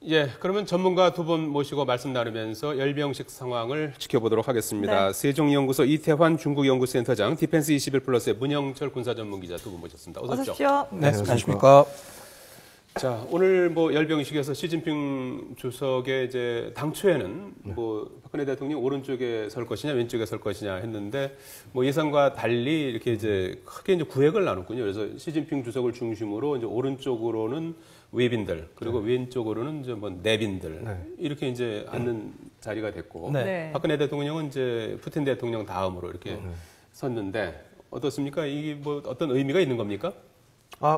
예, 그러면 전문가 두 분 모시고 말씀 나누면서 열병식 상황을 지켜보도록 하겠습니다. 네. 세종연구소 이태환 중국연구센터장, 디펜스 21플러스의 문영철 군사전문기자 두 분 모셨습니다. 어서 오십시오. 네, 안녕하십니까. 자, 오늘 뭐 열병식에서 시진핑 주석의 이제 당초에는 뭐 박근혜 대통령이 오른쪽에 설 것이냐 왼쪽에 설 것이냐 했는데 뭐 예상과 달리 이렇게 이제 크게 이제 구획을 나눴군요. 그래서 시진핑 주석을 중심으로 이제 오른쪽으로는 외빈들 그리고 왼쪽으로는 이제 뭐 내빈들 이렇게 이제 앉는 자리가 됐고 박근혜 대통령은 이제 푸틴 대통령 다음으로 이렇게 섰는데 어떻습니까? 이게 뭐 어떤 의미가 있는 겁니까?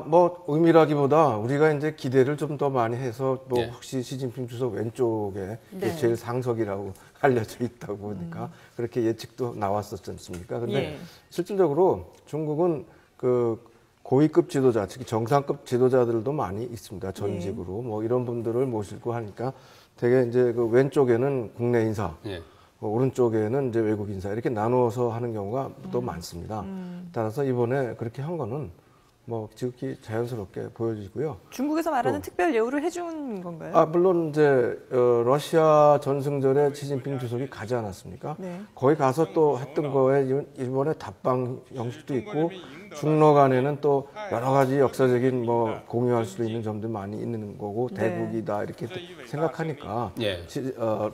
뭐 의미라기보다 우리가 이제 기대를 좀 더 많이 해서 뭐 혹시 시진핑 주석 왼쪽에 제일 상석이라고 알려져 있다고 보니까 그렇게 예측도 나왔었지 않습니까? 근데 실질적으로 중국은 그 고위급 지도자, 특히 정상급 지도자들도 많이 있습니다. 전직으로 뭐 이런 분들을 모시고 하니까 되게 이제 그 왼쪽에는 국내 인사, 오른쪽에는 이제 외국 인사 이렇게 나누어서 하는 경우가 또 많습니다. 따라서 이번에 그렇게 한 거는 뭐 지극히 자연스럽게 보여지고요. 중국에서 말하는 특별 예우를 해준 건가요? 물론 이제 러시아 전승절에 시진핑 주석이 가지 않았습니까? 거기 가서 또 했던 거에 이번에 답방 형식도 있고 중러 간에는 또 여러 가지 역사적인 뭐 공유할 수도 있는 점도 많이 있는 거고 대국이다 이렇게 생각하니까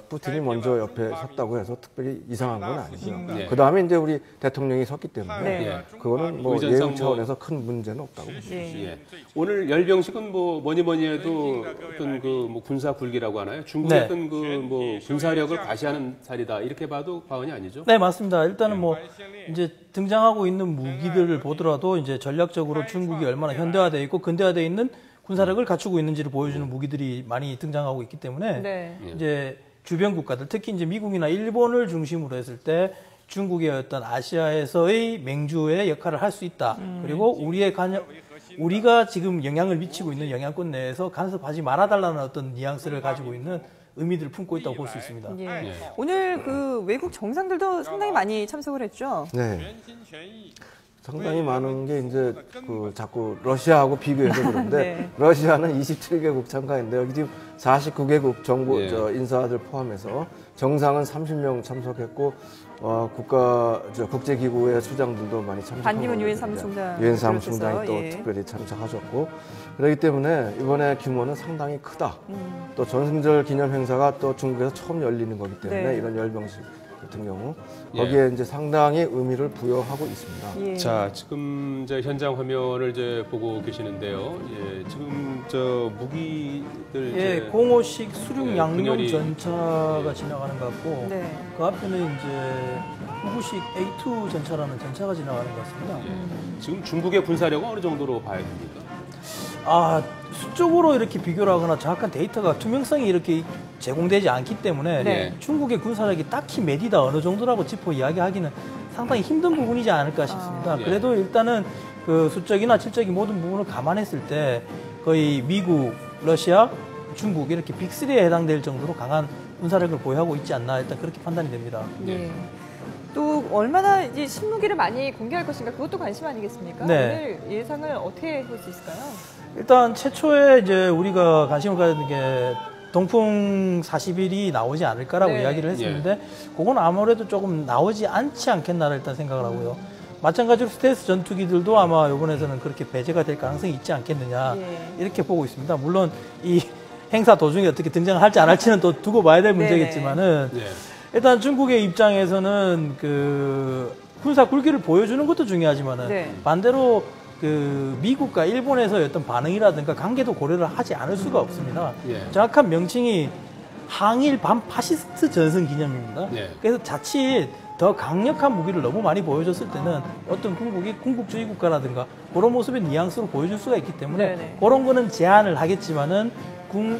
푸틴이 먼저 옆에 섰다고 해서 특별히 이상한 건 아니고요. 그 다음에 이제 우리 대통령이 섰기 때문에 그거는 뭐 예우 차원에서 큰 문제는 없다고 봅니다. 오늘 열병식은 뭐 뭐니 해도 어떤 그 뭐 군사 굴기라고 하나요? 중국의 어떤 그 뭐 군사력을 과시하는 자리다 이렇게 봐도 과언이 아니죠? 네, 맞습니다. 일단은 뭐 이제 등장하고 있는 무기들을 보더라도 이제 전략적으로 중국이 얼마나 현대화되어 있고 근대화되어 있는 군사력을 갖추고 있는지를 보여주는 무기들이 많이 등장하고 있기 때문에 이제 주변 국가들, 특히 이제 미국이나 일본을 중심으로 했을 때 중국의 어떤 아시아에서의 맹주의 역할을 할 수 있다. 그리고 우리가 지금 영향을 미치고 있는 영향권 내에서 간섭하지 말아달라는 어떤 뉘앙스를 가지고 있는 의미들을 품고 있다고 볼 수 있습니다. 오늘 그 외국 정상들도 상당히 많이 참석을 했죠. 네. 상당히 많은 게 이제 그 자꾸 러시아하고 비교해서 그런데 러시아는 27개국 참가했는데 여기 지금 49개국 정부 인사들 포함해서 정상은 30명 참석했고 국제기구의 수장들도 많이 참석하고 반기문 유엔 사무총장 유엔 사무총장이 또 특별히 참석하셨고 그렇기 때문에 이번에 규모는 상당히 크다. 또 전승절 기념 행사가 또 중국에서 처음 열리는 거기 때문에 이런 열병식 같은 경우 거기에 이제 상당히 의미를 부여하고 있습니다. 자, 지금 이제 현장 화면을 이제 보고 계시는데요. 지금 저 무기들 05식 수륙 양용 전차가 지나가는 것 같고 그 앞에는 이제 99식 A2 전차라는 전차가 지나가는 것 같습니다. 지금 중국의 군사력은 어느 정도로 봐야 됩니까? 수적으로 이렇게 비교를 하거나 정확한 데이터가 투명성이 이렇게 제공되지 않기 때문에 중국의 군사력이 딱히 몇이다 어느 정도라고 짚어 이야기하기는 상당히 힘든 부분이지 않을까 싶습니다. 그래도 일단은 그 수적이나 질적인 모든 부분을 감안했을 때 거의 미국, 러시아, 중국 이렇게 빅3에 해당될 정도로 강한 군사력을 보유하고 있지 않나 일단 그렇게 판단이 됩니다. 또 얼마나 이제 신무기를 많이 공개할 것인가 그것도 관심 아니겠습니까? 오늘 예상을 어떻게 볼 수 있을까요? 일단 최초에 이제 우리가 관심을 가지는 게 동풍 41이 나오지 않을까라고 이야기를 했었는데 그건 아무래도 조금 나오지 않지 않겠나를 일단 생각을 하고요. 마찬가지로 스텔스 전투기들도 아마 이번에서는 그렇게 배제가 될 가능성이 있지 않겠느냐 이렇게 보고 있습니다. 물론 이 행사 도중에 어떻게 등장할지 안 할지는 또 두고 봐야 될 문제겠지만은 일단 중국의 입장에서는 그 군사 굴기를 보여주는 것도 중요하지만은 반대로 그 미국과 일본에서의 어떤 반응이라든가 관계도 고려를 하지 않을 수가 없습니다. 정확한 명칭이 항일 반파시스트 전승 기념입니다. 그래서 자칫 더 강력한 무기를 너무 많이 보여줬을 때는 어떤 궁극이 군국주의 국가라든가 그런 모습의 뉘앙스로 보여줄 수가 있기 때문에 그런 거는 제한을 하겠지만은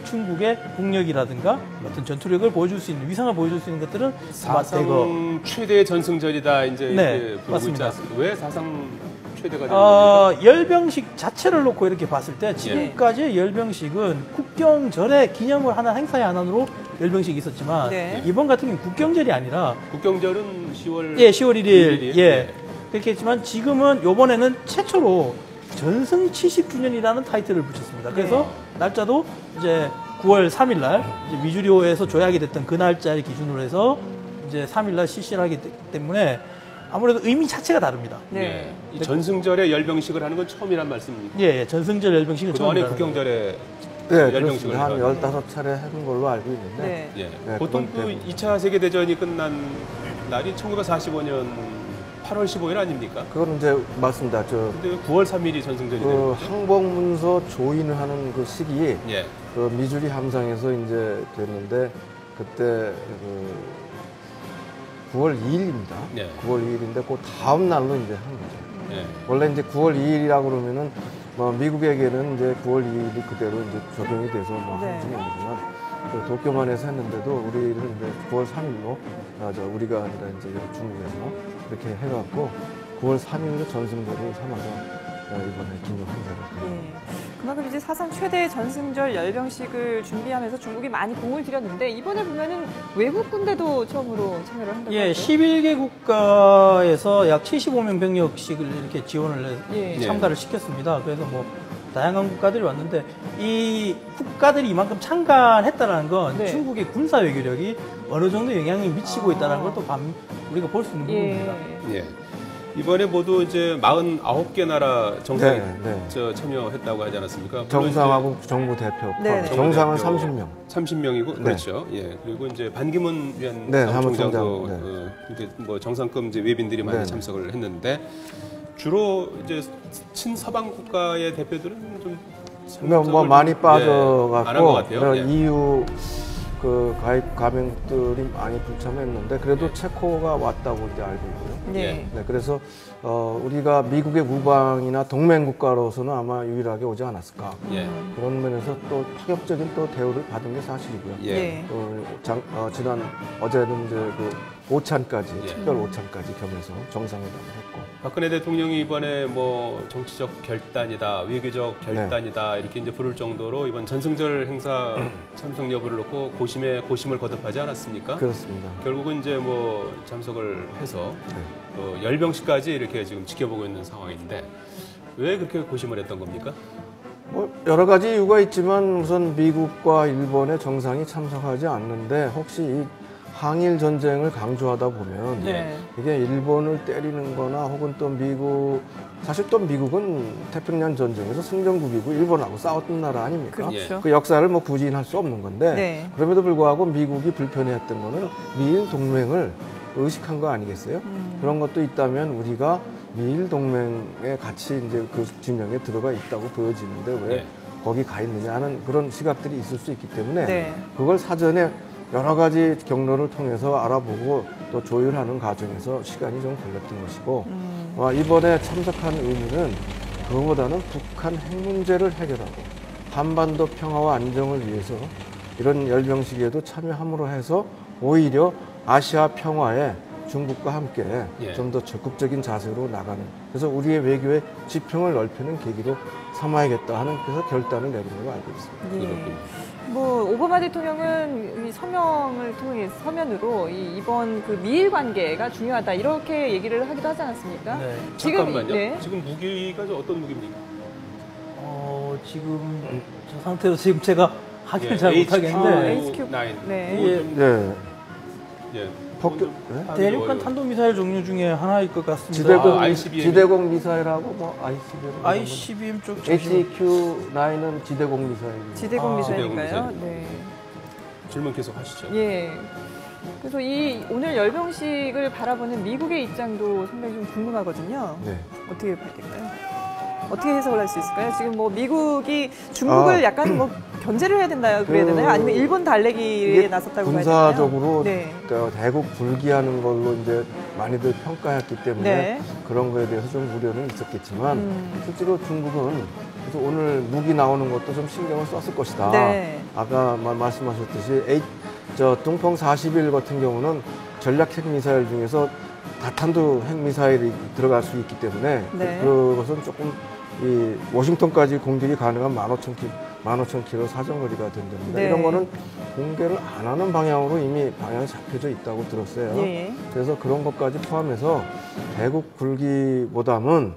중국의 국력이라든가 어떤 전투력을 보여줄 수 있는 위상을 보여줄 수 있는 것들은 사상 최대 전승절이다 이제 이렇게 부르고 있지 않습니까? 왜 사상 최대가 되는 겁니까? 열병식 자체를 놓고 이렇게 봤을 때 지금까지의 열병식은 국경절에 기념을 하는 행사의 하나로 열병식이 있었지만 이번 같은 경우는 국경절이 아니라 국경절은 10월 10월 1일 그렇게 했지만 지금은 이번에는 최초로 전승 70주년이라는 타이틀을 붙였습니다. 그래서 날짜도 이제 9월 3일 날 이제 미주리호에서 조약이 됐던 그 날짜를 기준으로 해서 이제 3일 날 실시를 하기 때문에 아무래도 의미 자체가 다릅니다. 네. 이 전승절에 열병식을 하는 건 처음이란 말씀입니까? 예, 전승절 열병식은 그동안에 처음이라는 국경절에 네, 열병식을 그렇습니다. 한 해가지고. 15차례 해본 걸로 알고 있는데. 네. 예. 네, 보통 그건 그 2차 세계대전이 끝난 날이 1945년 8월 15일 아닙니까? 그거는 이제 맞습니다. 근데 왜 9월 3일이 전승절이 되는 그 거죠? 항복문서 조인을 하는 그 시기에 예. 그 미주리 함상에서 이제 됐는데 그때 그 9월 2일입니다. 네. 9월 2일인데 그 다음 날로 이제 한 거죠. 예. 원래 이제 9월 2일이라고 그러면은 뭐 미국에게는 이제 9월 2일이 그대로 이제 적용이 돼서 뭐 네. 하는 얘기지만 그 도쿄만에서 했는데도 우리는 이제 9월 3일로 우리가 아니라 이제 중국에서 이렇게 해갖고 9월 3일로 전승절을 삼아서 이번에 기념 행사를 예. 그만큼 이제 사상 최대 전승절 열병식을 준비하면서 중국이 많이 공을 들였는데 이번에 보면은 외국 군대도 처음으로 참여를 한다고 예, 하죠. 11개 국가에서 약 75명 병력씩을 이렇게 지원을 예. 참가를 시켰습니다. 그래서 뭐 다양한 국가들이 왔는데 이 국가들이 이만큼 참가했다는 건 네. 중국의 군사 외교력이 어느 정도 영향을 미치고 있다는 걸 또 우리가 볼 수 있는 부분입니다. 예. 예. 이번에 모두 이제 49개 나라 정상이 네. 참여했다고 하지 않았습니까? 물론 정상하고 정부 대표 네. 포함. 정상은 정부 30명. 30명이고 네. 그렇죠. 예. 그리고 이제 반기문 위원 네, 사무총장도 사무총장. 이렇게 뭐 정상급 이제 외빈들이 많이 네. 참석을 했는데 주로 이제 친서방 국가의 대표들은 좀 뭐 참석을 많이 좀, 안 한 것 빠져갖고 같아요. 예. EU 그 가입 가맹들이 많이 불참했는데 그래도 체코가 왔다고 이제 알고 있고요. 네. 네, 그래서 우리가 미국의 우방이나 동맹 국가로서는 아마 유일하게 오지 않았을까. 예. 그런 면에서 또 파격적인 또 대우를 받은 게 사실이고요. 예. 네. 지난 어제는 이제 그 오찬까지 예. 특별 오찬까지 겸해서 정상회담을 했고. 박근혜 대통령이 이번에 뭐 정치적 결단이다, 외교적 결단이다 이렇게 이제 부를 정도로 이번 전승절 행사 참석 여부를 놓고 고심에 고심을 거듭하지 않았습니까? 그렇습니다. 결국은 이제 뭐 참석을 해서 네. 열병식까지 이렇게 지금 지켜보고 있는 상황인데 왜 그렇게 고심을 했던 겁니까? 뭐 여러 가지 이유가 있지만 우선 미국과 일본의 정상이 참석하지 않는데 혹시 이 항일 전쟁을 강조하다 보면 네. 이게 일본을 때리는 거나 혹은 또 사실 또 미국은 태평양 전쟁에서 승전국이고 일본하고 싸웠던 나라 아닙니까? 그렇죠. 그 역사를 뭐 부인할 수 없는 건데 네. 그럼에도 불구하고 미국이 불편해했던 거는 미일 동맹을 의식한 거 아니겠어요? 그런 것도 있다면 우리가 미일 동맹에 같이 이제 그 진영에 들어가 있다고 보여지는데 왜 네. 거기 가 있느냐 하는 그런 시각들이 있을 수 있기 때문에 네. 그걸 사전에 여러 가지 경로를 통해서 알아보고 또 조율하는 과정에서 시간이 좀 걸렸던 것이고 이번에 참석한 의미는 그거보다는 북한 핵 문제를 해결하고 한반도 평화와 안정을 위해서 이런 열병식에도 참여함으로 해서 오히려 아시아 평화에 중국과 함께 예. 좀 더 적극적인 자세로 나가는 그래서 우리의 외교의 지평을 넓히는 계기로 삼아야겠다 하는 그래서 결단을 내린 걸로 알고 있습니다. 그렇군요. 뭐 오바마 대통령은 이 서면으로 이번 그 미일 관계가 중요하다 이렇게 얘기를 하기도 하지 않았습니까? 네. 잠깐만요. 네. 지금 무기가 좀 어떤 무기입니까? 지금 저 상태로 지금 제가 확인을 예, 잘 HQ. 못하겠는데 HQ9. 네. 뭐 예. 좀, 네. 예. 폭격, 네? 대륙간 탄도미사일 종류 중에 하나일 것 같습니다. 지대공, ICBM. 지대공 미사일하고 뭐 ICBM. ICBM 쪽 HQ9은 지대공 미사일입니다. 지대공 미사일인가요? 지대공 네. 질문 계속 하시죠. 예. 그래서 오늘 열병식을 바라보는 미국의 입장도 상당히 좀 궁금하거든요. 네. 어떻게 밝힐까요? 어떻게 해석을 할 수 있을까요? 지금 뭐 미국이 중국을 약간 뭐 견제를 해야 된다 그래야 되나요? 아니면 일본 달래기에 이게 나섰다고 봐야 되나요? 군사적으로 네. 대국 불기하는 걸로 이제 많이들 평가했기 때문에 네. 그런 거에 대해서 좀 우려는 있었겠지만 실제로 중국은 그래서 오늘 무기 나오는 것도 좀 신경을 썼을 것이다. 네. 아까 말씀하셨듯이 동풍 41 같은 경우는 전략 핵 미사일 중에서 다탄도 핵 미사일이 들어갈 수 있기 때문에 네. 그것은 조금 이 워싱턴까지 공격이 가능한 15,000km 사정거리가 된다는데 네. 이런 거는 공개를 안 하는 방향으로 이미 방향이 잡혀져 있다고 들었어요. 예. 그래서 그런 것까지 포함해서 대국 굴기보다는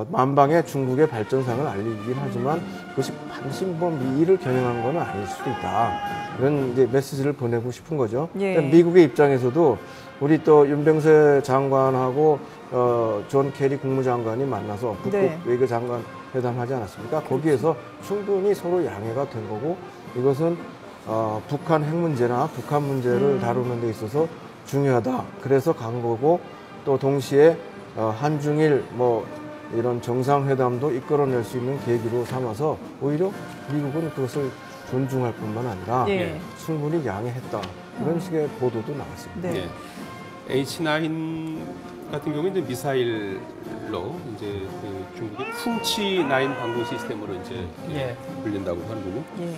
만방에 중국의 발전상을 알리긴 하지만 그것이 반드시 뭐 미를 겨냥한 건 아닐 수도 있다. 이런 이제 메시지를 보내고 싶은 거죠. 예. 그러니까 미국의 입장에서도 우리 또 윤병세 장관하고 존 케리 국무장관이 만나서 북극 네. 외교장관 회담하지 않았습니까? 거기에서 충분히 서로 양해가 된 거고 이것은 북한 핵 문제나 북한 문제를 다루는 데 있어서 중요하다. 그래서 간 거고 또 동시에 한중일 뭐 이런 정상회담도 이끌어낼 수 있는 계기로 삼아서 오히려 미국은 그것을 존중할 뿐만 아니라 예. 충분히 양해했다. 이런 식의 보도도 나왔습니다. 네. 예. H9 같은 경우는 이제 미사일로 이제 그 중국의 쿵치9 방공 시스템으로 이제 예. 불린다고 하는군요. 예.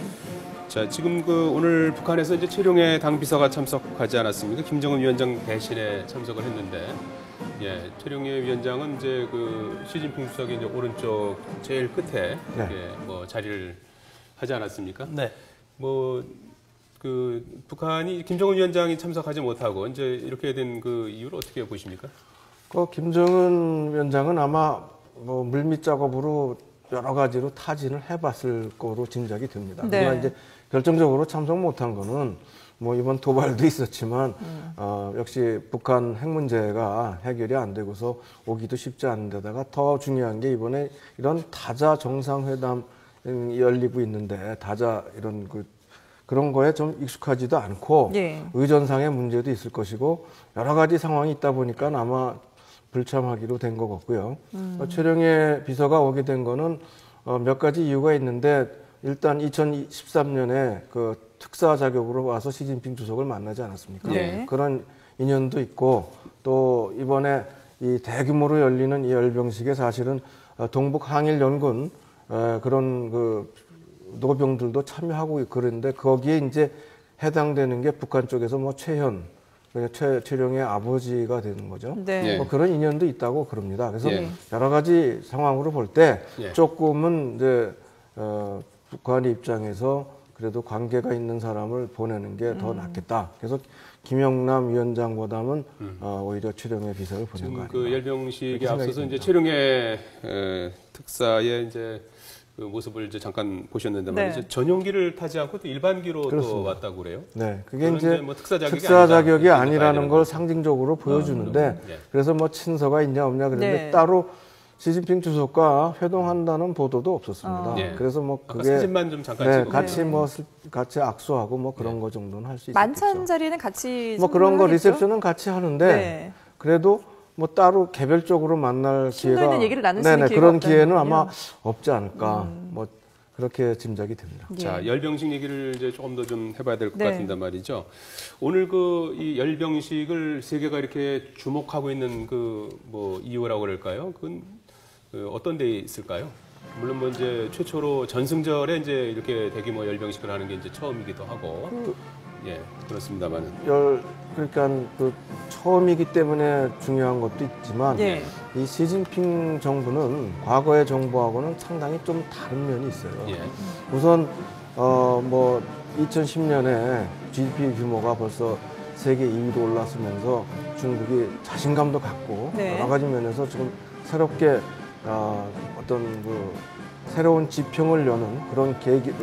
자, 지금 그 오늘 북한에서 이제 최룡해 당비서가 참석하지 않았습니까? 김정은 위원장 대신에 참석을 했는데, 예, 최룡해 위원장은 이제 그 시진핑 주석이 이제 오른쪽 제일 끝에 네. 예, 뭐 자리를 하지 않았습니까? 네. 뭐 그 북한이 김정은 위원장이 참석하지 못하고 이제 이렇게 된 그 이유를 어떻게 보십니까? 김정은 위원장은 아마 뭐 물밑 작업으로 여러 가지로 타진을 해봤을 거로 짐작이 듭니다. 네. 그러나 이제 결정적으로 참석 못한 거는 뭐 이번 도발도 있었지만 역시 북한 핵 문제가 해결이 안 되고서 오기도 쉽지 않은 데다가 더 중요한 게 이번에 이런 다자 정상회담 열리고 있는데 다자 이런 그런 거에 좀 익숙하지도 않고 예. 의전상의 문제도 있을 것이고 여러 가지 상황이 있다 보니까 아마 불참하기로 된 것 같고요. 최룡해 비서가 오게 된 거는 몇 가지 이유가 있는데 일단 2013년에 그 특사 자격으로 와서 시진핑 주석을 만나지 않았습니까? 네. 그런 인연도 있고 또 이번에 이 대규모로 열리는 이 열병식에 사실은 동북 항일 연군 그런 그 노병들도 참여하고 그런데 거기에 이제 해당되는 게 북한 쪽에서 뭐 최현, 최룡의 아버지가 되는 거죠. 네. 예. 뭐 그런 인연도 있다고 그럽니다. 그래서 예. 여러 가지 상황으로 볼 때 예. 조금은 이제 북한의 입장에서 그래도 관계가 있는 사람을 보내는 게 더 낫겠다. 그래서 김영남 위원장보다는 오히려 최룡해 비서를 보낸 거 지금 아닌가. 그 열병식에 그렇게 앞서서 생각이 이제 최룡해 특사의 이제 그 모습을 이제 잠깐 보셨는데 네. 말이죠. 전용기를 타지 않고 또 일반기로 또 그렇습니다. 왔다고 그래요. 네, 그게 그거는 이제 뭐 특사 자격이 특사 아니다. 자격이 이렇게 아니라는 봐야 걸 되는 상징적으로 보여주는데 예. 그래서 뭐 친서가 있냐 없냐 그랬는데 네. 따로 시진핑 주석과 회동한다는 보도도 없었습니다. 예. 그래서 뭐 아까 그게 사진만 좀 잠깐 네, 찍어 같이 뭐 같이 악수하고 뭐 그런 거 정도는 할 수 있겠죠. 만찬 자리는 같이 뭐 그런 거 하겠죠? 리셉션은 같이 하는데 네. 그래도 뭐 따로 개별적으로 만날 심도 기회가 있는 얘기를 나눌 수 있는 기회가 그런 없다는 기회는 거군요. 아마 없지 않을까 뭐 그렇게 짐작이 됩니다. 자, 예. 열병식 얘기를 이제 조금 더 좀 해봐야 될 것 네. 같은데 말이죠. 오늘 그 이 열병식을 세계가 이렇게 주목하고 있는 그 뭐 이유라고 그럴까요? 그건 그 어떤 데 있을까요? 물론 뭐 이제 최초로 전승절에 이제 이렇게 대규모 열병식을 하는 게 이제 처음이기도 하고, 예, 그렇습니다만은. 그러니까 그 처음이기 때문에 중요한 것도 있지만 예. 이 시진핑 정부는 과거의 정부하고는 상당히 좀 다른 면이 있어요. 예. 우선 뭐 2010년에 GDP 규모가 벌써 세계 2위로 올랐으면서 중국이 자신감도 갖고 네. 여러 가지 면에서 지금 새롭게 어떤 그 새로운 지평을 여는 그런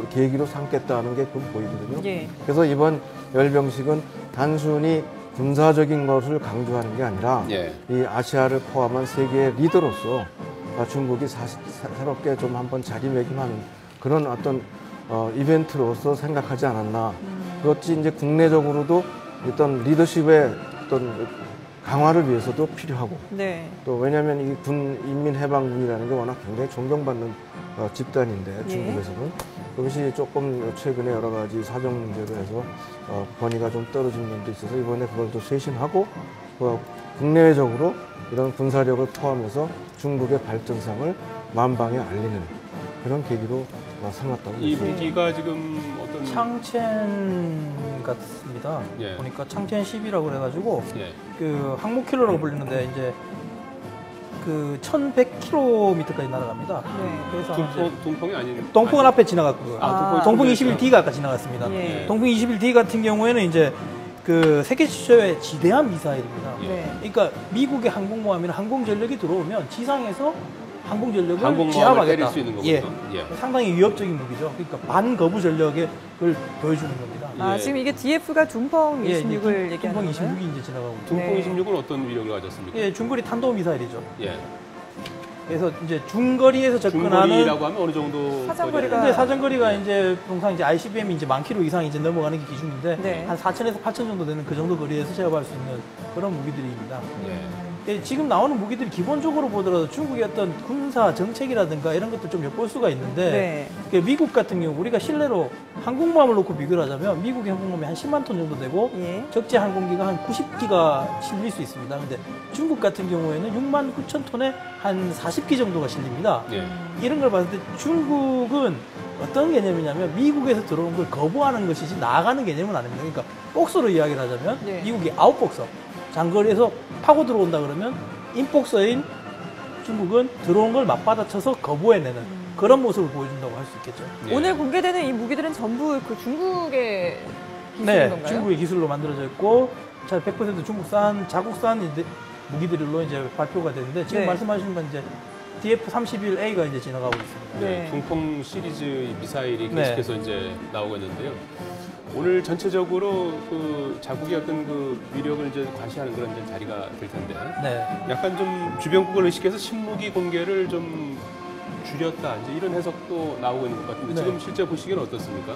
계기로 삼겠다는 게 보이거든요. 예. 그래서 이번 열병식은 단순히 군사적인 것을 강조하는 게 아니라 예. 이 아시아를 포함한 세계의 리더로서 중국이 새롭게 좀 한번 자리매김하는 그런 어떤 이벤트로서 생각하지 않았나. 그렇지 이제 국내적으로도 어떤 리더십의 어떤 강화를 위해서도 필요하고 네. 또 왜냐하면 이 인민해방군이라는 게 워낙 굉장히 존경받는 집단인데 예. 중국에서는 그것이 조금 최근에 여러 가지 사정 문제로 해서 권위가 좀 떨어진 면도 있어서 이번에 그걸 또 쇄신하고 국내외적으로 이런 군사력을 포함해서 중국의 발전상을 만방에 알리는 그런 계기로 삼았다고 이 보입니다. 무기가 지금 어떤 창첸 같습니다. 예. 보니까 창첸 10이라고 그래가지고 예. 그 항목킬로라고 불리는데 이제 그 1,100km까지 날아갑니다. 네. 그래서 이제 동풍이 아닌 동풍은 앞에 지나갔고요. 아, 동풍 동풍이 21D가 아까 지나갔습니다. 예. 동풍 21D 같은 경우에는 이제 그 세계 최초의 지대한 미사일입니다. 예. 네. 그러니까 미국의 항공모함이나 항공 전력이 들어오면 지상에서 항공전력을 항공모함을 제압하겠다. 때릴 수 있는 거군요. 예. 예. 상당히 위협적인 무기죠. 그러니까 반거부 전력을 보여주는 겁니다. 아, 예. 지금 이게 DF가 둥펑 26을 얘기하는 둥펑 건가요? 26이 이제 지나가고 있죠. 둥펑 네. 26은 어떤 위력을 가졌습니까? 예, 중거리 탄도 미사일이죠. 예. 그래서 이제 중거리에서 접근하는 중거리라고 하면 어느 정도 사정거리가- 근데 사정거리가 이제 통상 이제 ICBM이 이제 1000km 이상 이제 넘어가는 게 기준인데 네. 한 4000에서 8000 정도 되는 그 정도 거리에서 제압할 수 있는 그런 무기들입니다. 예. 예, 지금 나오는 무기들이 기본적으로 보더라도 중국의 어떤 군사 정책이라든가 이런 것도 좀 엿볼 수가 있는데 네. 그 미국 같은 경우 우리가 실내로 항공모함을 놓고 비교를 하자면 미국의 항공모함이 한 10만 톤 정도 되고 예. 적재 항공기가 한 90기가 실릴 수 있습니다. 근데 중국 같은 경우에는 6만 9천 톤에 한 40기 정도가 실립니다. 예. 이런 걸 봤을 때 중국은 어떤 개념이냐면 미국에서 들어온 걸 거부하는 것이지 나아가는 개념은 아닙니다. 그러니까 복서로 이야기를 하자면 네. 미국이 아웃복서, 장거리에서 파고 들어온다 그러면 인복서인 중국은 들어온 걸 맞받아쳐서 거부해내는 그런 모습을 보여준다고 할 수 있겠죠. 예. 오늘 공개되는 이 무기들은 전부 그 중국의 기술인 네, 건가요? 중국의 기술로 만들어져 있고 100% 중국산, 자국산 이제 무기들로 이제 발표가 되는데 지금 네. 말씀하신 건 이제 DF-31A가 이제 지나가고 있습니다. 네. 둥펑 시리즈 미사일이 네. 계속해서 이제 나오고 있는데요. 오늘 전체적으로 그 자국의 어떤 그 위력을 이제 과시하는 그런 이제 자리가 될 텐데, 네. 약간 좀 주변국을 의식해서 신무기 공개를 좀 줄였다, 이제 이런 해석도 나오고 있는 것 같은데 네. 지금 실제 보시기는 어떻습니까?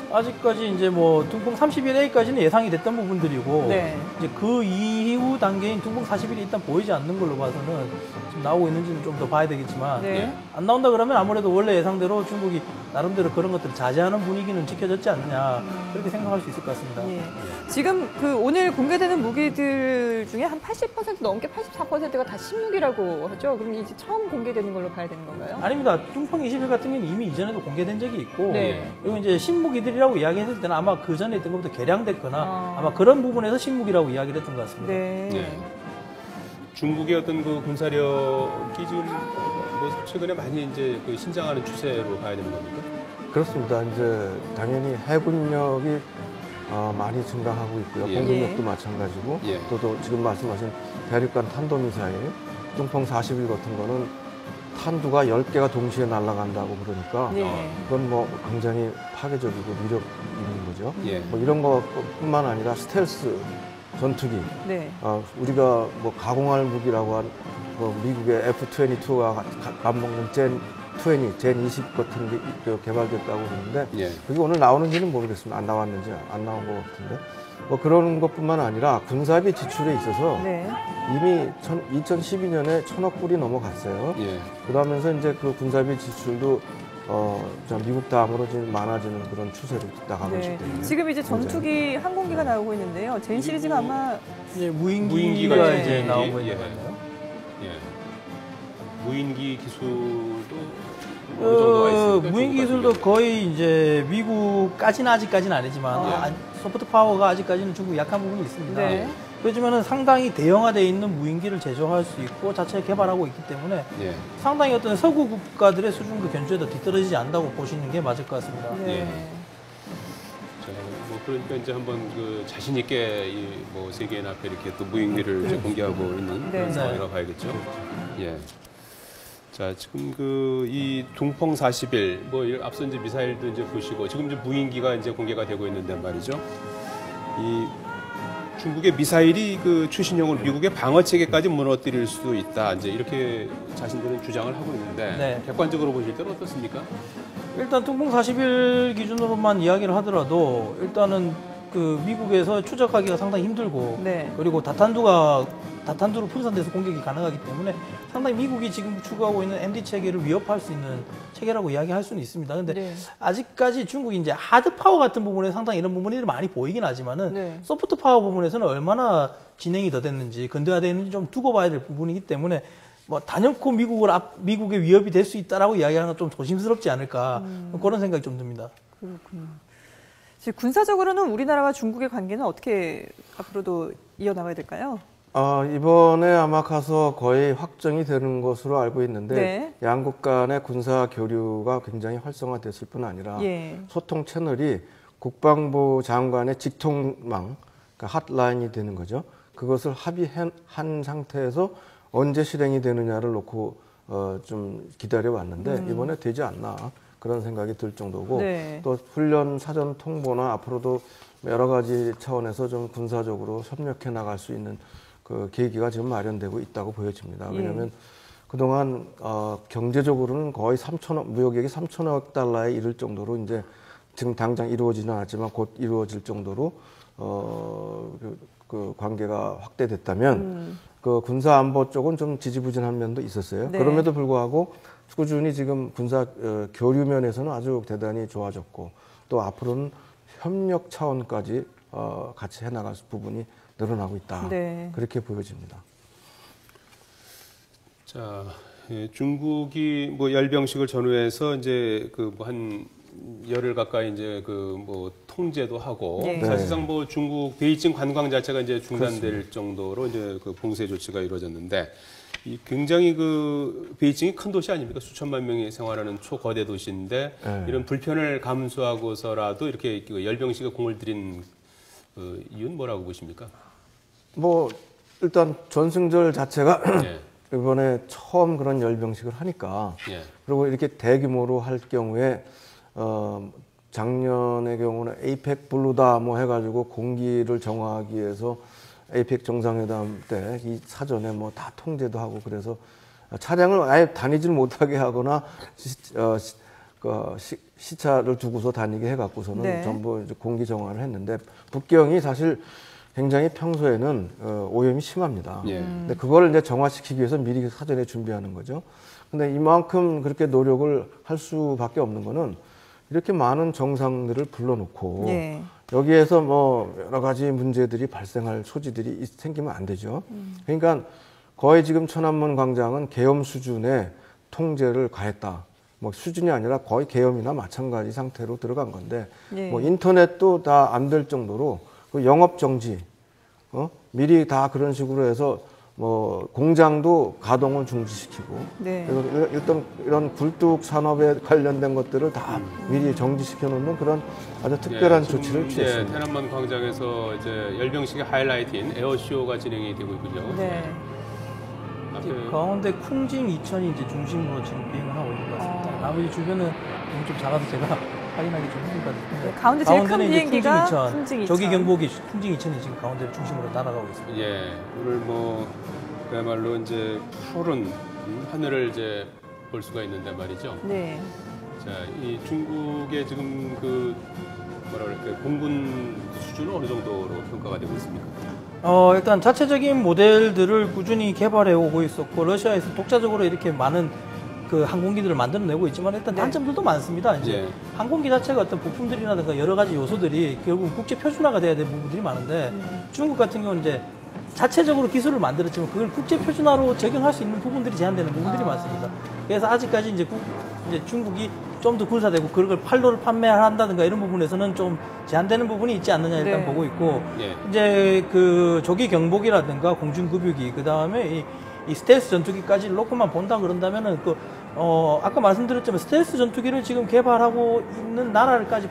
아직까지 이제 뭐 둥펑 31A까지는 예상이 됐던 부분들이고 네. 이제 그 이후 단계인 둥펑 41이 일단 보이지 않는 걸로 봐서는 지금 나오고 있는지는 좀 더 봐야 되겠지만 네. 안 나온다 그러면 아무래도 원래 예상대로 중국이 나름대로 그런 것들을 자제하는 분위기는 지켜졌지 않느냐 그렇게 생각할 수 있을 것 같습니다. 예. 지금 그 오늘 공개되는 무기들 중에 한 80% 넘게 84%가 다 신무기라고 하죠. 그럼 이제 처음 공개되는 걸로 봐야 되는 건가요? 아닙니다. 둥펑 21 같은 경우는 이미 이전에도 공개된 적이 있고 네. 그리고 이제 신무기들이라고 이야기했을 때는 아마 그 전에 있던 것보다 개량됐거나 아. 아마 그런 부분에서 신무기라고 이야기를 했던 것 같습니다. 네. 네. 중국의 어떤 그 군사력이 지금 뭐 최근에 많이 이제 그 신장하는 추세로 봐야 되는 겁니까? 그렇습니다. 이제 당연히 해군력이 많이 증가하고 있고요. 예. 공군력도 예. 마찬가지고 예. 또 지금 말씀하신 대륙간 탄도미사일 둥펑 41 같은 거는 탄두가 10개가 동시에 날아간다고 그러니까 네. 그건 뭐 굉장히 파괴적이고 위력 있는 거죠. 예. 뭐 이런 것뿐만 아니라 스텔스 전투기, 네. 우리가 뭐 가공할 무기라고 한 미국의 F-22가 맞먹는 젠 20, 젠 20 같은 게 개발됐다고 그러는데 예. 그게 오늘 나오는지는 모르겠습니다. 안 나왔는지 안 나온 것 같은데 뭐 그런 것뿐만 아니라 군사비 지출에 있어서 네. 이미 2012년에 1000억 불이 넘어갔어요. 예. 그러면서 이제 그 군사비 지출도 저 미국 다음으로 지금 많아지는 그런 추세로 나가고 있기 네. 때문에 지금 이제 전투기 항공기가 나오고 있는데요. 젠 시리즈가 아마 이제 무인기가 무인기가 이제 이제 나오고 예. 있는 거예요. 예. 무인기 기술도 어느 정도 와 있습니까? 무인기 중국 기술도 같은 거의 이제 미국까지는 아직까지는 아니지만 아. 소프트 파워가 아직까지는 중국 약한 부분이 있습니다. 네. 그렇지만은 상당히 대형화되어 있는 무인기를 제조할 수 있고 자체 개발하고 있기 때문에 경우에. 예. 상당히 어떤 서구 국가들의 수준과 견주에도 뒤떨어지지 않다고 보시는 게 맞을 것 같습니다. 네. 예. 자, 뭐 그러니까 이제 한번 그 자신 있게 이 뭐 세계인 앞에 이렇게 또 무인기를 이제 공개하고 있는 네. 그런 상황이라고 봐야겠죠. 예. 자, 지금 그 이 둥펑 41, 뭐 앞서 이제 미사일도 이제 보시고 지금 이제 무인기가 이제 공개가 되고 있는데 말이죠. 이 중국의 미사일이 그 최신형을 미국의 방어 체계까지 무너뜨릴 수도 있다. 이제 이렇게 자신들은 주장을 하고 있는데 네. 객관적으로 보실 때는 어떻습니까? 일단 둥펑 41 기준으로만 이야기를 하더라도 일단은 그 미국에서 추적하기가 상당히 힘들고 네. 그리고 다탄두로 분산돼서 공격이 가능하기 때문에 상당히 미국이 지금 추구하고 있는 MD 체계를 위협할 수 있는 체계라고 이야기할 수는 있습니다. 근데 네. 아직까지 중국이 이제 하드 파워 같은 부분에 상당히 이런 부분이 많이 보이긴 하지만은 네. 소프트 파워 부분에서는 얼마나 진행이 더 됐는지 근대화되는지 좀 두고 봐야 될 부분이기 때문에 뭐 단연코 미국의 위협이 될 수 있다라고 이야기하는 건 좀 조심스럽지 않을까 그런 생각이 좀 듭니다. 그렇군요. 지금 군사적으로는 우리나라와 중국의 관계는 어떻게 앞으로도 이어나가야 될까요? 이번에 아마 가서 거의 확정이 되는 것으로 알고 있는데 네. 양국 간의 군사 교류가 굉장히 활성화됐을 뿐 아니라 예. 소통 채널이 국방부 장관의 직통망, 그러니까 핫라인이 되는 거죠. 그것을 합의한 상태에서 언제 실행이 되느냐를 놓고 좀 기다려 왔는데 이번에 되지 않나 그런 생각이 들 정도고 네. 또 훈련 사전 통보나 앞으로도 여러 가지 차원에서 좀 군사적으로 협력해 나갈 수 있는 그 계기가 지금 마련되고 있다고 보여집니다. 왜냐하면 그동안 경제적으로는 거의 무역액이 3천억 달러에 이를 정도로 이제 지금 당장 이루어지는 않았지만 곧 이루어질 정도로 그 관계가 확대됐다면 그 군사 안보 쪽은 좀 지지부진한 면도 있었어요. 네. 그럼에도 불구하고 꾸준히 지금 군사 교류 면에서는 아주 대단히 좋아졌고 또 앞으로는 협력 차원까지 같이 해나갈 부분이 늘어나고 있다. 네. 그렇게 보여집니다. 자, 예, 중국이 뭐 열병식을 전후해서 이제 그 뭐 한 열흘 가까이 이제 그 뭐 통제도 하고 네. 사실상 뭐 중국 베이징 관광 자체가 이제 중단될 정도로 이제 그 봉쇄 조치가 이루어졌는데 이 굉장히 그 베이징이 큰 도시 아닙니까? 수천만 명이 생활하는 초거대 도시인데 네. 이런 불편을 감수하고서라도 이렇게 그 열병식에 공을 들인 그 이유는 뭐라고 보십니까? 뭐 일단 전승절 자체가 예. 이번에 처음 그런 열병식을 하니까 예. 그리고 이렇게 대규모로 할 경우에 작년의 경우는 에이펙 블루다 뭐 해가지고 공기를 정화하기 위해서 에이펙 정상회담 때 이 사전에 뭐 다 통제도 하고 그래서 차량을 아예 다니질 못하게 하거나 시차를 두고서 다니게 해갖고서는 네. 전부 이제 공기 정화를 했는데 북경이 사실 굉장히 평소에는 오염이 심합니다. 예. 근데 그걸 이제 정화시키기 위해서 미리 사전에 준비하는 거죠. 근데 이만큼 그렇게 노력을 할 수밖에 없는 거는 이렇게 많은 정상들을 불러놓고 네. 여기에서 뭐 여러 가지 문제들이 발생할 소지들이 생기면 안 되죠. 그러니까 거의 지금 천안문 광장은 계엄 수준의 통제를 가했다. 뭐 수준이 아니라 거의 계엄이나 마찬가지 상태로 들어간 건데 네. 뭐 인터넷도 다 안 될 정도로 그 영업 정지, 미리 다 그런 식으로 해서 뭐 공장도 가동을 중지시키고 네. 그래서 일단 이런 굴뚝 산업에 관련된 것들을 다 미리 정지시켜 놓는 그런 아주 특별한 지금 조치를 취했습니다.天安문 광장에서 이제 열병식의 하이라이트인 에어쇼가 진행이 되고 있군요. 네. 앞에 가운데 쿵징 2000이 이제 중심으로 지금 비행을 하고 있는 것 같습니다. 나머지 주변은 너무 좀 작아서 제가 확인하기 좀 힘들 것 같은데. 가운데 제일 큰 가운데는 이제 비행기가 쿵징 2000, 쿵징 2000. 조기 경보기 쿵징 2000이 지금 가운데 중심으로 날아가고 있습니다. 예, 오늘 뭐 그야말로 이제 푸른 하늘을 이제 볼 수가 있는데 말이죠. 네. 자, 이 중국의 지금 그 뭐라 그럴까요? 공군 수준은 어느 정도로 평가가 되고 있습니까? 일단 자체적인 모델들을 꾸준히 개발해 오고 있었고 러시아에서 독자적으로 이렇게 많은 그 항공기들을 만들어내고 있지만 일단 네. 단점들도 많습니다. 이제 예. 항공기 자체가 어떤 부품들이라든가 여러 가지 요소들이 결국 국제 표준화가 돼야 될 부분들이 많은데 중국 같은 경우는 이제 자체적으로 기술을 만들었지만 그걸 국제 표준화로 적용할 수 있는 부분들이 제한되는 부분들이 많습니다. 그래서 아직까지 이제 중국이 좀 더 군사되고 그걸 팔로를 판매한다든가 이런 부분에서는 좀 제한되는 부분이 있지 않느냐 일단 네. 보고 있고 예. 이제 그 조기 경보기라든가 공중급유기 그 다음에 이 스텔스 전투기까지 놓고만 본다 그런다면은 아까 말씀드렸지만 스텔스 전투기를 지금 개발하고 있는 나라를까지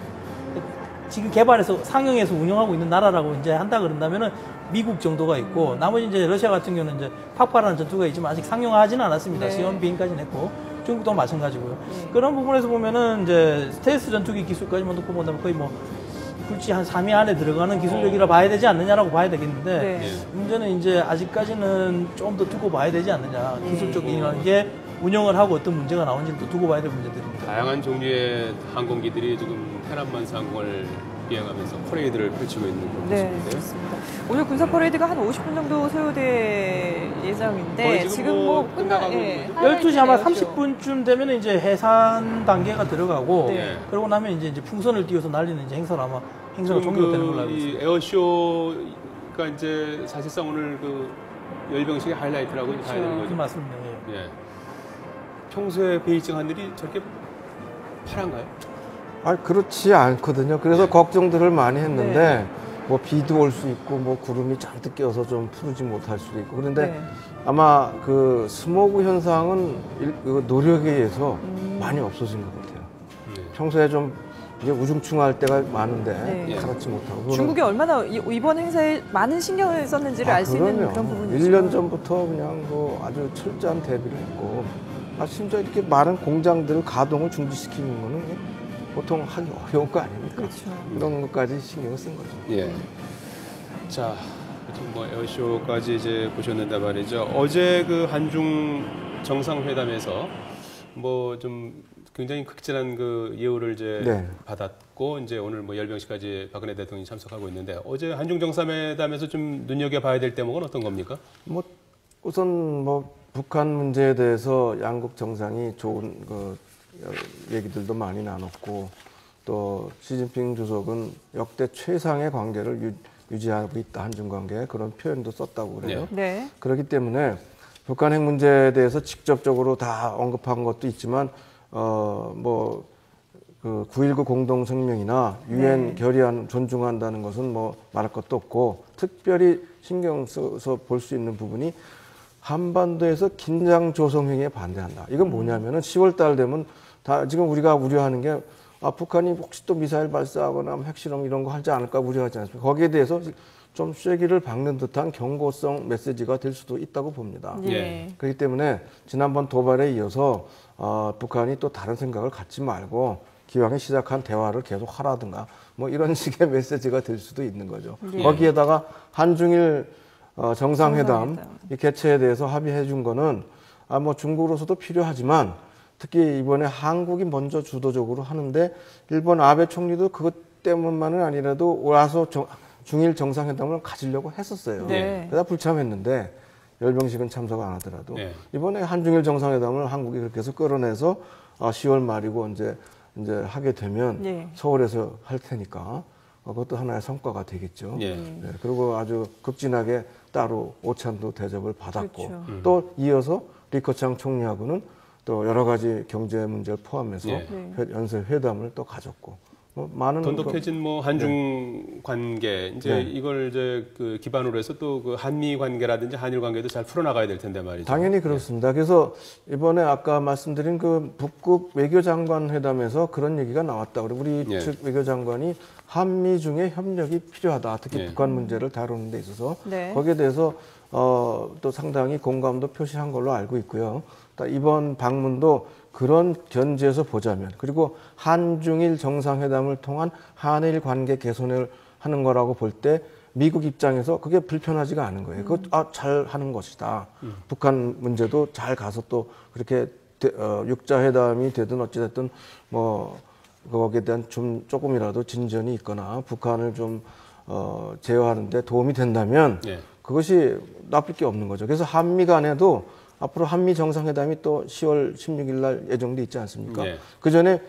지금 개발해서 상용해서 운영하고 있는 나라라고 이제 한다 그런다면은 미국 정도가 있고 나머지 이제 러시아 같은 경우는 이제 파파라는 전투가 있지만 아직 상용화하지는 않았습니다. 네. 시험 비행까지는 했고 중국도 마찬가지고요. 그런 부분에서 보면은 이제 스텔스 전투기 기술까지만 놓고 본다면 거의 뭐 굴지 한 3위 안에 들어가는 기술력이라 봐야 되지 않느냐라고 봐야 되겠는데 네. 문제는 이제 아직까지는 좀 더 두고 봐야 되지 않느냐. 기술적인 게 운영을 하고 어떤 문제가 나오는지를 또 두고 봐야 될 문제들입니다. 다양한 종류의 항공기들이 지금 테란만 상공을 비행하면서 퍼레이드를 펼치고 있는 그런 네, 모습인데요. 그렇습니다. 오늘 군사 퍼레이드가 한 50분 정도 소요될 예정인데 거의 지금 뭐 끝나가고 예, 있는 12시 아마 하이라이트 30분쯤 되면 이제 해산 단계가 들어가고 네. 그러고 나면 이제 풍선을 띄워서 날리는 이제 행사가 지금 종료되는 걸로 알고 있습니다. 이 에어쇼가 이제 사실상 오늘 그 열병식의 하이라이트라고 봐야 되는 거죠. 맞습니다. 예. 예. 평소에 베이징 하늘이 저렇게 파란가요? 그렇지 않거든요. 그래서 걱정들을 많이 했는데 네. 뭐 비도 올 수 있고 뭐 구름이 잔뜩 껴서 좀 푸르지 못할 수도 있고 그런데 네. 아마 그 스모그 현상은 그 노력에 의해서 많이 없어진 것 같아요. 네. 평소에 좀 이게 우중충할 때가 많은데 네. 그렇지 못하고 중국이 얼마나 이번 행사에 많은 신경을 썼는지를 알 수 있는 그런 부분이죠. 1년 전부터 그냥 뭐 아주 철저한 대비를 했고 심지어 이렇게 많은 공장들을 가동을 중지시키는 거는 보통 하기 어려운 거 아닙니까? 그렇죠. 그런 것까지 신경을 쓴 거죠. 예. 자, 지금 뭐 에어쇼까지 이제 보셨는데 말이죠. 어제 그 한중 정상회담에서 뭐 좀 굉장히 극진한 그 예우를 이제 네. 받았고 이제 오늘 뭐 열병식까지 박근혜 대통령이 참석하고 있는데 어제 한중 정상회담에서 좀 눈여겨봐야 될 대목은 어떤 겁니까? 뭐 우선 뭐 북한 문제에 대해서 양국 정상이 좋은 그 얘기들도 많이 나눴고 또 시진핑 주석은 역대 최상의 관계를 유지하고 있다 한중 관계 그런 표현도 썼다고 그래요. 네. 그렇기 때문에 북한 핵 문제에 대해서 직접적으로 다 언급한 것도 있지만 뭐 그 9.19 공동성명이나 유엔 결의안 존중한다는 것은 뭐 말할 것도 없고 특별히 신경 써서 볼 수 있는 부분이 한반도에서 긴장 조성 행위에 반대한다. 이건 뭐냐면은 10월 달 되면 다 지금 우리가 우려하는 게 북한이 혹시 또 미사일 발사하거나 핵실험 이런 거 하지 않을까 우려하지 않습니까? 거기에 대해서 좀 쐐기를 박는 듯한 경고성 메시지가 될 수도 있다고 봅니다. 예. 그렇기 때문에 지난번 도발에 이어서 북한이 또 다른 생각을 갖지 말고 기왕에 시작한 대화를 계속 하라든가 뭐 이런 식의 메시지가 될 수도 있는 거죠. 예. 거기에다가 한중일 정상회담 이 개최에 대해서 합의해 준 거는 뭐 중국으로서도 필요하지만 특히 이번에 한국이 먼저 주도적으로 하는데 일본 아베 총리도 그것 때문만은 아니라도 와서 중일 정상회담을 가지려고 했었어요. 네. 그러다 불참했는데 열병식은 참석 안 하더라도 네. 이번에 한중일 정상회담을 한국이 그렇게 해서 끌어내서 10월 말이고 이제 하게 되면 네. 서울에서 할 테니까 그것도 하나의 성과가 되겠죠. 예. 네, 그리고 아주 극진하게 따로 오찬도 대접을 받았고 그렇죠. 또 이어서 리커창 총리하고는 또 여러 가지 경제 문제를 포함해서 예. 연쇄 회담을 또 가졌고 많은 돈독해진 뭐 한중 관계 이제 네. 이걸 이제 그 기반으로 해서 또 그 한미 관계라든지 한일 관계도 잘 풀어나가야 될 텐데 말이죠. 당연히 그렇습니다. 그래서 이번에 아까 말씀드린 그 북극 외교장관 회담에서 그런 얘기가 나왔다. 우리 예. 측 외교장관이 한미 중에 협력이 필요하다. 특히 예. 북한 문제를 다루는 데 있어서 네. 거기에 대해서 또 상당히 공감도 표시한 걸로 알고 있고요. 이번 방문도 그런 견지에서 보자면 그리고 한중일 정상회담을 통한 한일 관계 개선을 하는 거라고 볼 때 미국 입장에서 그게 불편하지가 않은 거예요. 그것 잘 하는 것이다. 북한 문제도 잘 가서 또 그렇게 육자회담이 되든 어찌됐든 뭐 거기에 대한 좀 조금이라도 진전이 있거나 북한을 좀 제어하는 데 도움이 된다면 예. 그것이 나쁠 게 없는 거죠. 그래서 한미 간에도 앞으로 한미 정상회담이 또 10월 16일 날 예정돼 있지 않습니까? 네. 그 전에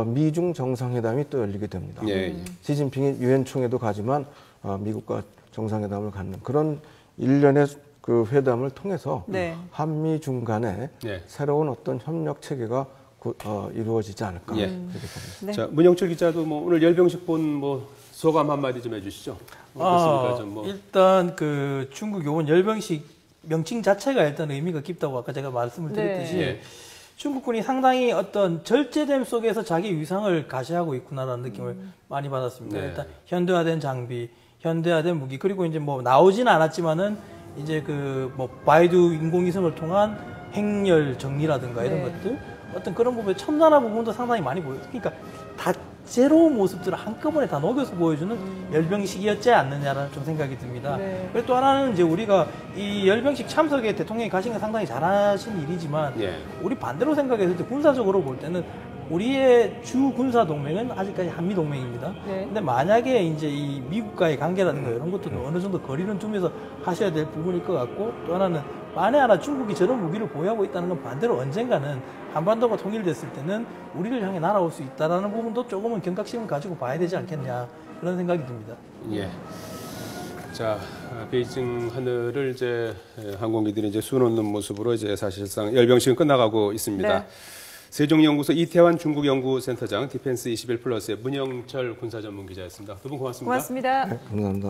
미중 정상회담이 또 열리게 됩니다. 예. 시진핑이 유엔 총회도 가지만 미국과 정상회담을 갖는 그런 일련의 그 회담을 통해서 네. 한미 중 간에 네. 새로운 어떤 협력 체계가 이루어지지 않을까 예. 그렇게 봅니다. 네. 자, 문영철 기자도 뭐 오늘 열병식 본 뭐 소감 한마디 좀 해주시죠. 어떻습니까? 좀 뭐. 일단 그 중국 요번 열병식 명칭 자체가 일단 의미가 깊다고 아까 제가 말씀을 드렸듯이 네. 중국군이 상당히 어떤 절제됨 속에서 자기 위상을 가시하고 있구나라는 느낌을 많이 받았습니다. 네. 일단 현대화된 장비, 현대화된 무기, 그리고 이제 뭐 나오지는 않았지만은 이제 그 뭐 바이두 인공위성을 통한 행렬 정리라든가 이런 네. 것들 어떤 그런 부분에 첨단한 부분도 상당히 많이 보여요. 그러니까 다채로운 모습들을 한꺼번에 다 녹여서 보여주는 열병식이었지 않느냐라는 좀 생각이 듭니다. 네. 그리고 또 하나는 이제 우리가 이 열병식 참석에 대통령이 가신 건 상당히 잘하신 일이지만 예. 우리 반대로 생각했을 때 군사적으로 볼 때는 우리의 주 군사 동맹은 아직까지 한미 동맹입니다. 네. 근데 만약에 이제 이 미국과의 관계라든가 이런 것도 어느 정도 거리는 두면서 하셔야 될 부분일 것 같고 또 하나는 만에 하나 중국이 저런 무기를 보유하고 있다는 건 반대로 언젠가는 한반도가 통일됐을 때는 우리를 향해 날아올 수 있다라는 부분도 조금은 경각심을 가지고 봐야 되지 않겠냐 그런 생각이 듭니다. 예. 자, 베이징 하늘을 이제 항공기들이 이제 수놓는 모습으로 이제 사실상 열병식은 끝나가고 있습니다. 네. 세종연구소 이태환 중국연구센터장 디펜스 21플러스의 문영철 군사전문기자였습니다. 두 분 고맙습니다. 고맙습니다. 네, 감사합니다.